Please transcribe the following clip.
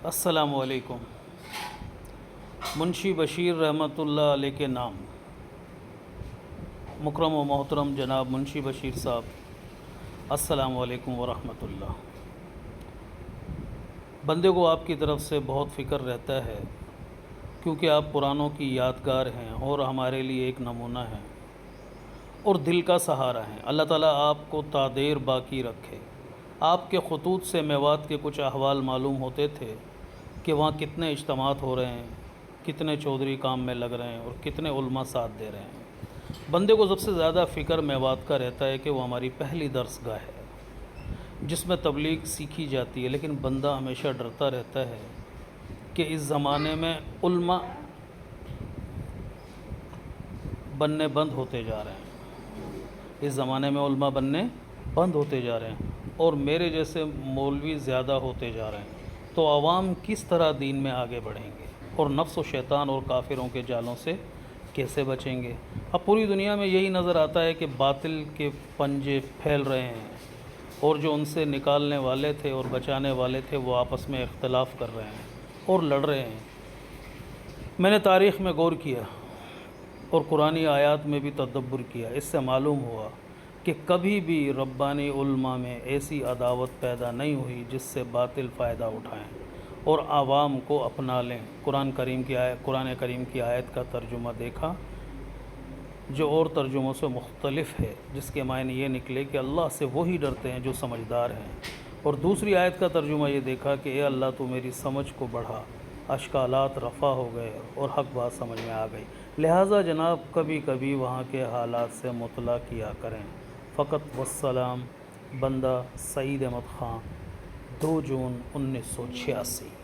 السلام علیکم۔ منشی بشیر رحمۃ اللہ علیہ کے نام، مکرم و محترم جناب منشی بشیر صاحب، السلام علیکم ورحمۃ اللہ۔ بندے کو آپ کی طرف سے بہت فکر رہتا ہے، کیونکہ آپ پرانوں کی یادگار ہیں اور ہمارے لیے ایک نمونہ ہیں اور دل کا سہارا ہیں۔ اللہ تعالیٰ آپ کو تا دیر باقی رکھے۔ آپ کے خطوط سے میوات کے کچھ احوال معلوم ہوتے تھے کہ وہاں کتنے اجتماعات ہو رہے ہیں، کتنے چودھری کام میں لگ رہے ہیں اور کتنے علماء ساتھ دے رہے ہیں۔ بندے کو سب سے زیادہ فکر میوات کا رہتا ہے کہ وہ ہماری پہلی درس گاہ ہے جس میں تبلیغ سیکھی جاتی ہے، لیکن بندہ ہمیشہ ڈرتا رہتا ہے کہ اس زمانے میں علماء بننے بند ہوتے جا رہے ہیں، اس زمانے میں علماء بننے بند ہوتے جا رہے ہیں اور میرے جیسے مولوی زیادہ ہوتے جا رہے ہیں، تو عوام کس طرح دین میں آگے بڑھیں گے اور نفس و شیطان اور کافروں کے جالوں سے کیسے بچیں گے؟ اب پوری دنیا میں یہی نظر آتا ہے کہ باطل کے پنجے پھیل رہے ہیں اور جو ان سے نکالنے والے تھے اور بچانے والے تھے وہ آپس میں اختلاف کر رہے ہیں اور لڑ رہے ہیں۔ میں نے تاریخ میں غور کیا اور قرآنی آیات میں بھی تدبر کیا، اس سے معلوم ہوا کہ کبھی بھی ربانی علماء میں ایسی عداوت پیدا نہیں ہوئی جس سے باطل فائدہ اٹھائیں اور عوام کو اپنا لیں۔ قرآن کریم کی آیت کا ترجمہ دیکھا جو اور ترجموں سے مختلف ہے، جس کے معنی یہ نکلے کہ اللہ سے وہی ڈرتے ہیں جو سمجھدار ہیں، اور دوسری آیت کا ترجمہ یہ دیکھا کہ اے اللہ تو میری سمجھ کو بڑھا، اشکالات رفع ہو گئے اور حق بات سمجھ میں آ گئی۔ لہٰذا جناب کبھی کبھی وہاں کے حالات سے مطلع کیا کریں۔ فقط والسلام، بندہ سعید احمد خان، 2 جون 1986۔